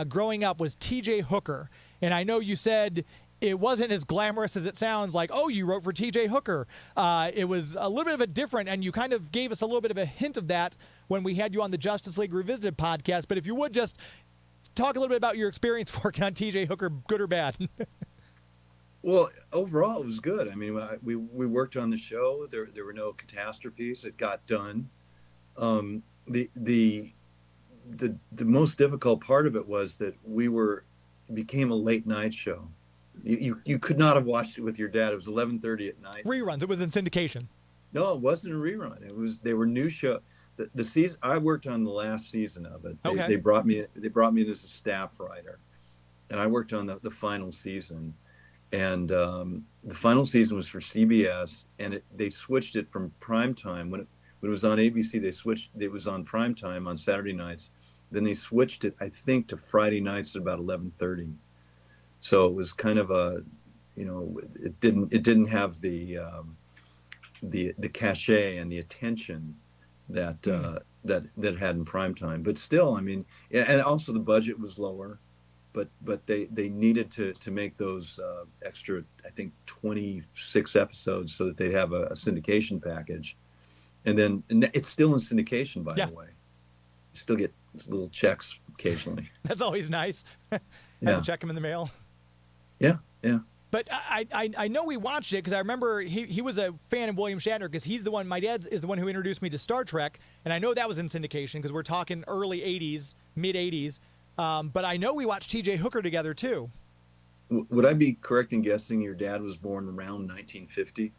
growing up, was T.J. Hooker. And I know you said it wasn't as glamorous as it sounds, like, oh, you wrote for T.J. Hooker. It was a little bit of a different, and you kind of gave us a little bit of a hint of that when we had you on the Justice League Revisited podcast. But if you would just talk a little bit about your experience working on T.J. Hooker, good or bad. Well, overall, it was good. I mean, we worked on the show. There were no catastrophes. It got done. The most difficult part of it was that it became a late night show. You could not have watched it with your dad. It was 11:30 at night. Reruns. It was in syndication. No, it wasn't a rerun. They were new show. The season I worked on the last season of it. They brought me in as a staff writer, and I worked on the final season. And the final season was for CBS, and they switched it from prime time when it was on ABC. It was on prime time on Saturday nights. Then they switched it, I think, to Friday nights at about 11:30. So it was kind of it didn't have the cachet and the attention that it had in prime time. But still, I mean, and also the budget was lower. But they needed to make those extra, I think, 26 episodes so that they'd have a syndication package. And it's still in syndication, by the way. You still get little checks occasionally. That's always nice. Yeah. Check them in the mail. Yeah. But I know we watched it because I remember he was a fan of William Shatner, because he's the one, my dad is the one who introduced me to Star Trek. And I know that was in syndication because we're talking early 80s, mid 80s. But I know we watched T.J. Hooker together, too. Would I be correct in guessing your dad was born around 1950?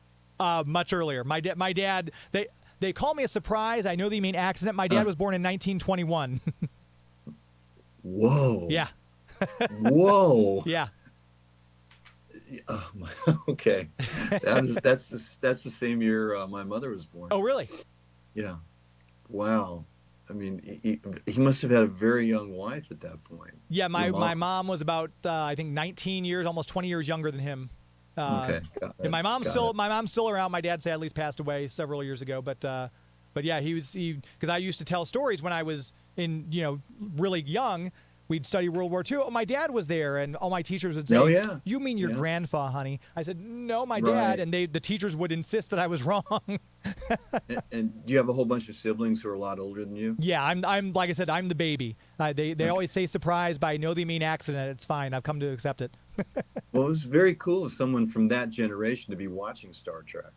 Much earlier. My dad, they call me a surprise. I know they mean accident. My dad was born in 1921. Whoa. Yeah. Whoa. Yeah. Oh, okay. That's the same year my mother was born. Oh, really? Yeah. Wow. I mean, he must have had a very young wife at that point. Yeah, my mom was about I think 19 years, almost 20 years younger than him. Okay. And my mom's still around. My dad sadly passed away several years ago, but yeah, he because I used to tell stories when I was really young. we'd study World War II. Oh, my dad was there, and all my teachers would say, "Oh yeah, you mean your grandpa, honey?" I said, "No, my Right. dad," and the teachers would insist that I was wrong. and do you have a whole bunch of siblings who are a lot older than you? Yeah, I'm like I said, I'm the baby. They always say surprise, but I know they mean accident. It's fine. I've come to accept it. Well, it was very cool of someone from that generation to be watching Star Trek.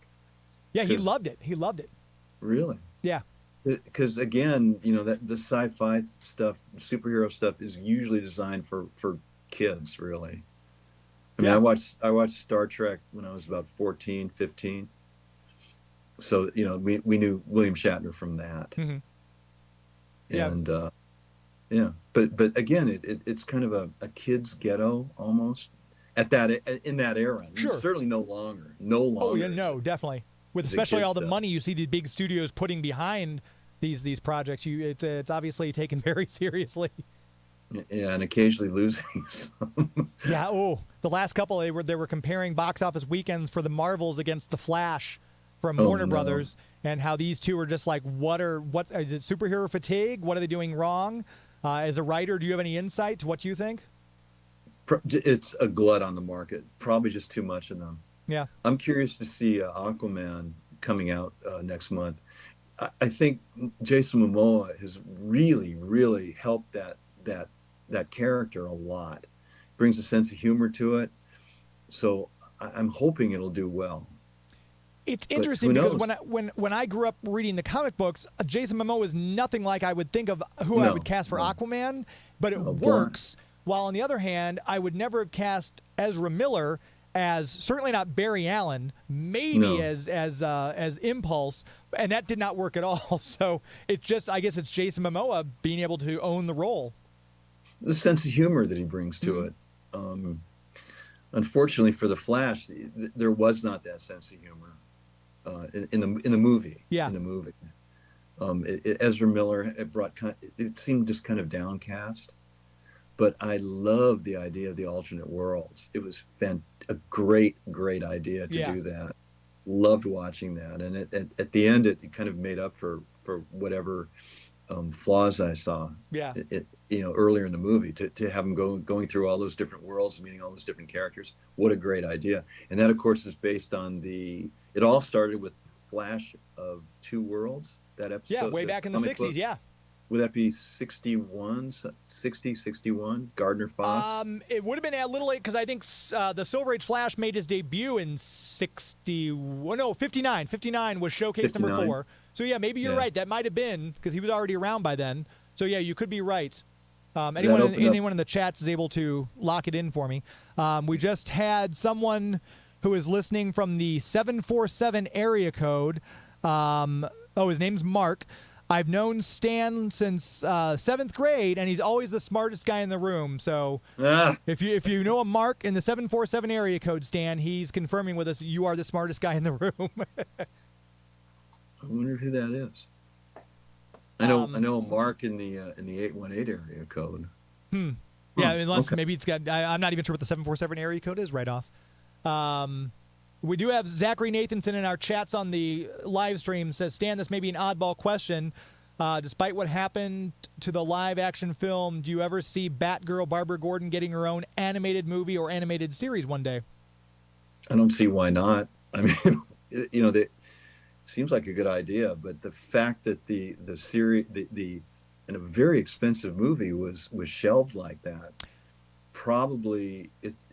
Yeah, he loved it. He loved it. Really? Yeah. Because again, that the sci-fi stuff, superhero stuff, is usually designed for kids. Really. I mean, I watched Star Trek when I was about 14, 15. So we knew William Shatner from that. Mm-hmm. And but again, it's kind of a kid's ghetto almost in that era. Sure. Certainly no longer. Oh yeah, no, definitely. With especially all the money you see these big studios putting behind these projects, it's obviously taken very seriously. Yeah, and occasionally losing some. Yeah. Oh, the last couple they were comparing box office weekends for the Marvels against the Flash from Warner Brothers, and how these two are just like, what is it, superhero fatigue? What are they doing wrong? As a writer, do you have any insight to what you think? It's a glut on the market. Probably just too much of them. Yeah. I'm curious to see Aquaman coming out next month. I think Jason Momoa has really, really helped that character a lot. Brings a sense of humor to it. So I'm hoping it'll do well. It's interesting because when I grew up reading the comic books, Jason Momoa is nothing like I would think of who I would cast for Aquaman, but it works. While on the other hand, I would never have cast Ezra Miller as, certainly not Barry Allen, maybe as Impulse, and that did not work at all. So it's just, I guess it's Jason Momoa being able to own the role. The sense of humor that he brings to it. Unfortunately for the Flash, there was not that sense of humor in the movie. Yeah. In the movie, Ezra Miller it seemed just kind of downcast. But I love the idea of the alternate worlds. It was a great idea to do that. Loved watching that, and at the end, it kind of made up for whatever flaws I saw. Yeah. Earlier in the movie, to have him going through all those different worlds, meeting all those different characters. What a great idea! And that, of course, is based on It all started with Flash of Two Worlds. That episode. Yeah, way back in the 60s. Yeah. Would that be 61, Gardner Fox? It would have been a little late because I think the Silver Age Flash made his debut in 59. 59 was showcase number 4. So, yeah, maybe you're right. That might have been because he was already around by then. So, yeah, you could be right. Anyone in the chats is able to lock it in for me. We just had someone who is listening from the 747 area code. His name's Mark. I've known Stan since 7th grade, and he's always the smartest guy in the room. So if you know a Mark in the 747 area code, Stan, he's confirming with us you are the smartest guy in the room. I wonder who that is. I know a Mark in the 818 area code. Yeah, unless maybe it's got. I'm not even sure what the 747 area code is right off. We do have Zachary Nathanson in our chats on the live stream. Says, Stan, this may be an oddball question. Despite what happened to the live-action film, do you ever see Batgirl Barbara Gordon getting her own animated movie or animated series one day? I don't see why not. I mean, that seems like a good idea, but the fact that the series, and a very expensive movie was shelved like that,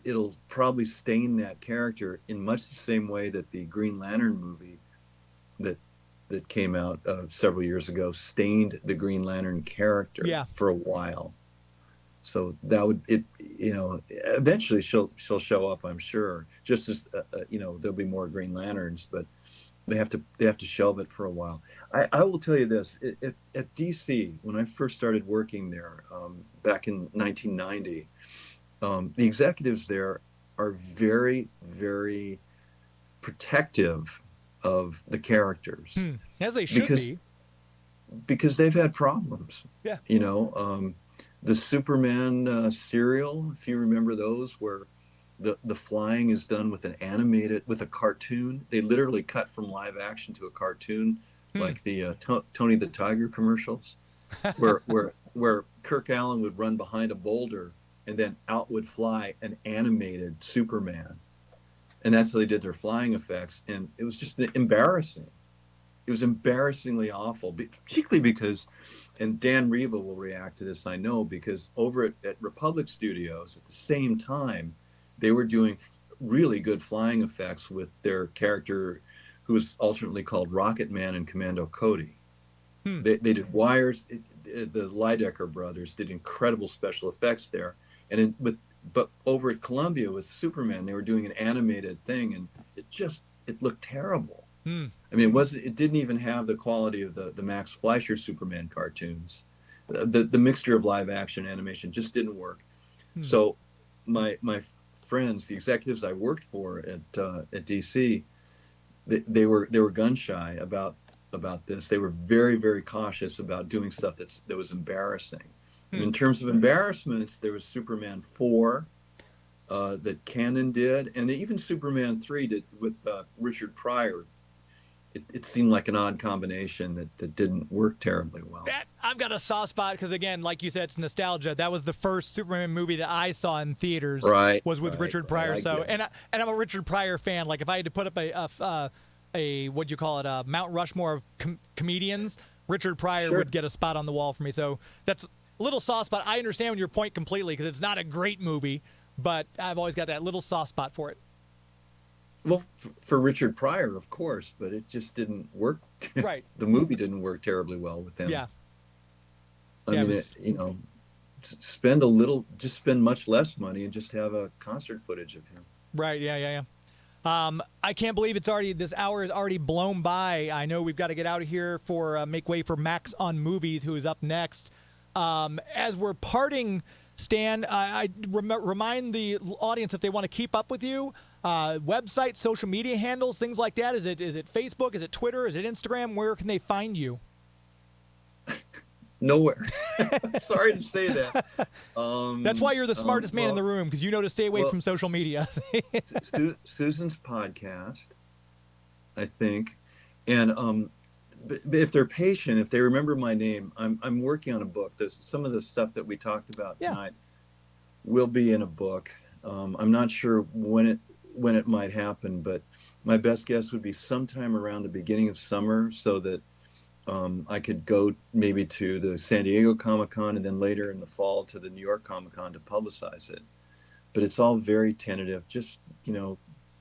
it'll probably stain that character in much the same way that the Green Lantern movie that came out several years ago stained the Green Lantern character for a while. So that would eventually she'll show up, I'm sure. Just as there'll be more Green Lanterns, but they have to shelve it for a while. I will tell you this: at DC, when I first started working there back in 1990. The executives there are very, very protective of the characters. As they should be. Because they've had problems. Yeah. The Superman serial, if you remember those, where the flying is done with a cartoon. They literally cut from live action to a cartoon, like the Tony the Tiger commercials, where Kirk Allen would run behind a boulder, and then out would fly an animated Superman. And that's how they did their flying effects. And it was just embarrassing. It was embarrassingly awful, particularly because, and Dan Riva will react to this, I know, because over at Republic Studios at the same time, they were doing really good flying effects with their character who was alternately called Rocket Man and Commando Cody. They did wires. The Lydecker brothers did incredible special effects there. And but over at Columbia with Superman, they were doing an animated thing, and it looked terrible. I mean, it didn't even have the quality of the Max Fleischer Superman cartoons. The mixture of live action animation just didn't work. So my friends, the executives I worked for at DC, they were gun shy about this. They were very, very cautious about doing stuff that was embarrassing. And in terms of embarrassments, there was Superman 4 that Cannon did, and even Superman 3 did with Richard Pryor. It seemed like an odd combination that didn't work terribly well. I've got a soft spot because, again, like you said, it's nostalgia. That was the first Superman movie that I saw in theaters. Was with Richard Pryor. And I'm a Richard Pryor fan. Like, if I had to put up a what'd you call it, a Mount Rushmore of comedians, Richard Pryor would get a spot on the wall for me. So that's a little soft spot. I understand your point completely because it's not a great movie, but I've always got that little soft spot for it. Well, for Richard Pryor, of course, but it just didn't work. Right. The movie didn't work terribly well with him. Yeah. I mean, spend much less money and just have a concert footage of him. Right. Yeah. I can't believe this hour is already blown by. I know we've got to get out of here for make way for Max on Movies, who is up next. As we're parting, Stan, I remind the audience if they want to keep up with you, website, social media handles, things like that. Is it Facebook? Is it Twitter? Is it Instagram? Where can they find you? Nowhere. Sorry to say that. That's why you're the smartest man in the room, because you know to stay away from social media. Susan's podcast, I think, and if they're patient, if they remember my name, I'm working on a book. Some of the stuff that we talked about tonight will be in a book. I'm not sure when it might happen, but my best guess would be sometime around the beginning of summer, so that I could go maybe to the San Diego Comic-Con and then later in the fall to the New York Comic-Con to publicize it. But it's all very tentative. Just,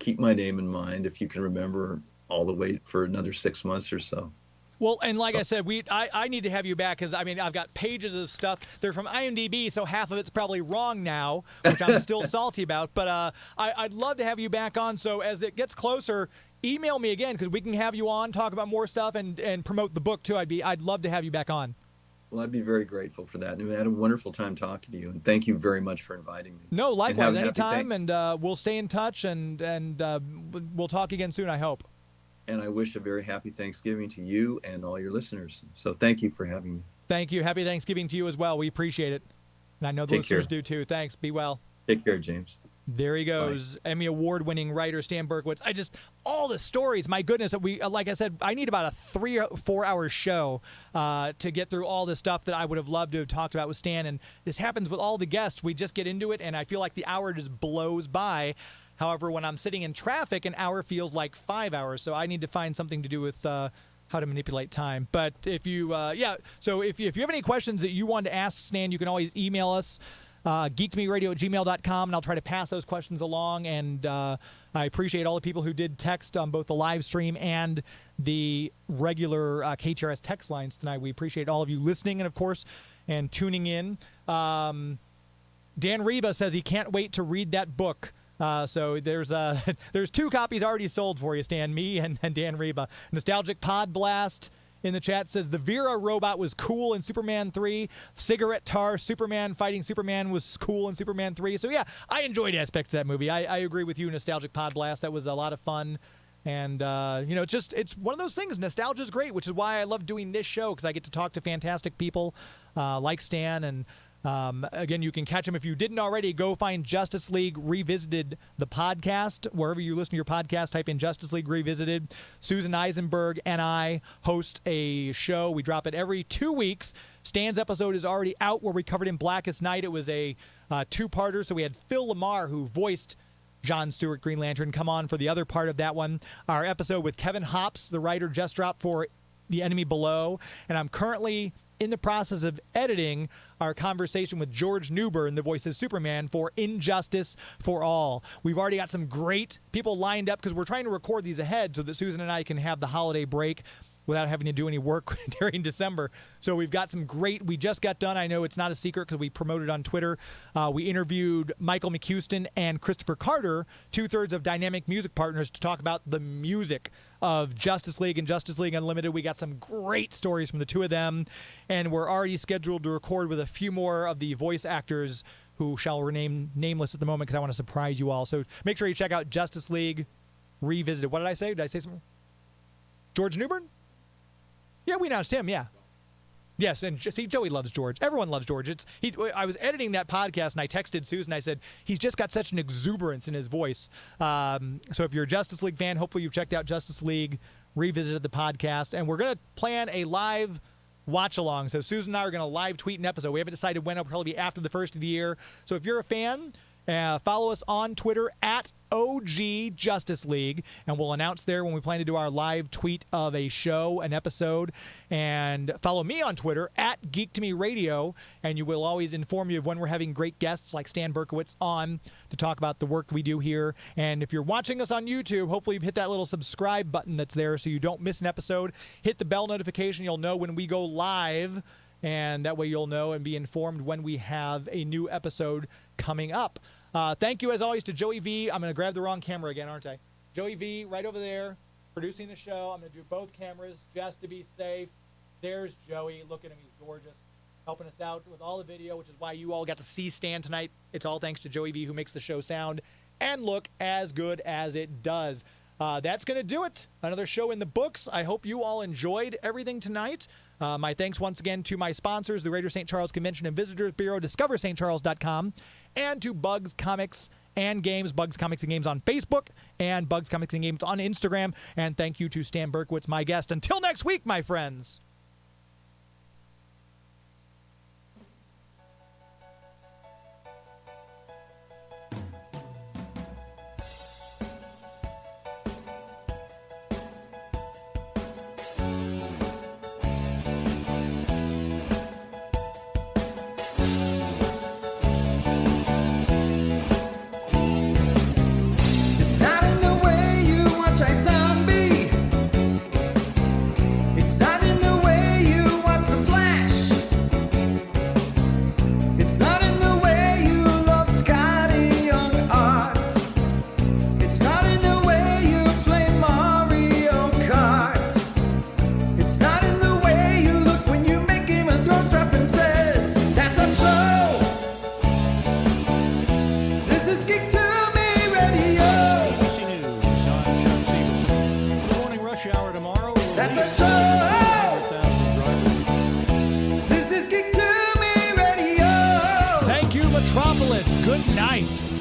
keep my name in mind if you can remember. All the wait for another 6 months or so. Well, and like I said, I need to have you back because, I've got pages of stuff. They're from IMDb, so half of it's probably wrong now, which I'm still salty about. But I'd love to have you back on. So as it gets closer, email me again because we can have you on, talk about more stuff, and promote the book, too. I'd love to have you back on. Well, I'd be very grateful for that. And I had a wonderful time talking to you, and thank you very much for inviting me. No, likewise, anytime, and we'll stay in touch, and we'll talk again soon, I hope. And I wish a very happy Thanksgiving to you and all your listeners. So thank you for having me. Thank you. Happy Thanksgiving to you as well. We appreciate it. And I know the listeners do too. Thanks. Be well. Take care, James. There he goes. Bye. Emmy Award-winning writer Stan Berkowitz. All the stories, my goodness. Like I said, I need about a 3 or 4 hour show to get through all the stuff that I would have loved to have talked about with Stan. And this happens with all the guests. We just get into it, and I feel like the hour just blows by. However, when I'm sitting in traffic, an hour feels like 5 hours. So I need to find something to do with how to manipulate time. But if you, so if you have any questions that you want to ask Stan, you can always email us, geektomeradio@gmail.com, and I'll try to pass those questions along. And I appreciate all the people who did text on both the live stream and the regular KTRS text lines tonight. We appreciate all of you listening and, of course, and tuning in. Dan Riva says he can't wait to read that book. So there's 2 copies already sold for you, Stan, me and Dan Riva. Nostalgic Pod Blast in the chat says the Vera robot was cool in Superman 3. Cigarette Tar Superman fighting Superman was cool in Superman 3. So yeah, I enjoyed aspects of that movie. I agree with you, Nostalgic Pod Blast. That was a lot of fun. And, it's one of those things. Nostalgia is great, which is why I love doing this show, because I get to talk to fantastic people like Stan and Again, you can catch him if you didn't already. Go find Justice League Revisited, the podcast. Wherever you listen to your podcast, type in Justice League Revisited. Susan Eisenberg and I host a show. We drop it every 2 weeks. Stan's episode is already out where we covered in Blackest Night. It was a two-parter, so we had Phil Lamar, who voiced John Stewart Green Lantern, come on for the other part of that one. Our episode with Kevin Hops, the writer, just dropped for The Enemy Below, and I'm currently in the process of editing our conversation with George Newbern, the voice of Superman, for Injustice for All. We've already got some great people lined up because we're trying to record these ahead so that Susan and I can have the holiday break without having to do any work during December. So we've got some great, we just got done. I know it's not a secret because we promoted on Twitter. We interviewed Michael McHuston and Christopher Carter, 2/3 of Dynamic Music Partners, to talk about the music of Justice League and Justice League Unlimited. We got some great stories from the two of them, and we're already scheduled to record with a few more of the voice actors who shall remain nameless at the moment because I want to surprise you all. So make sure you check out Justice League Revisited. What did I say? Did I say something? George Newbern? Yeah, we announced him, yeah. Yes, and see, Joey loves George. Everyone loves George. I was editing that podcast, and I texted Susan. I said, he's just got such an exuberance in his voice. So if you're a Justice League fan, hopefully you've checked out Justice League Revisited, the podcast. And we're going to plan a live watch-along. So Susan and I are going to live tweet an episode. We haven't decided when. It'll probably be after the first of the year. So if you're a fan, follow us on Twitter at OG Justice League, and we'll announce there when we plan to do our live tweet of a show, an episode. And follow me on Twitter at Geek to Me Radio, and you will always inform you of when we're having great guests like Stan Berkowitz on to talk about the work we do here. And if you're watching us on YouTube, hopefully you've hit that little subscribe button that's there so you don't miss an episode. Hit the bell notification. You'll know when we go live, and that way you'll know and be informed when we have a new episode coming up. Thank you, as always, to Joey V. I'm going to grab the wrong camera again, aren't I? Joey V, right over there, producing the show. I'm going to do both cameras just to be safe. There's Joey. Look at him. He's gorgeous. Helping us out with all the video, which is why you all got to see Stan tonight. It's all thanks to Joey V, who makes the show sound and look as good as it does. That's going to do it. Another show in the books. I hope you all enjoyed everything tonight. My thanks once again to my sponsors, the Greater St. Charles Convention and Visitors Bureau, DiscoverStCharles.com, and to Bugs Comics and Games, Bugs Comics and Games on Facebook, and Bugs Comics and Games on Instagram. And thank you to Stan Berkowitz, my guest. Until next week, my friends. Good night.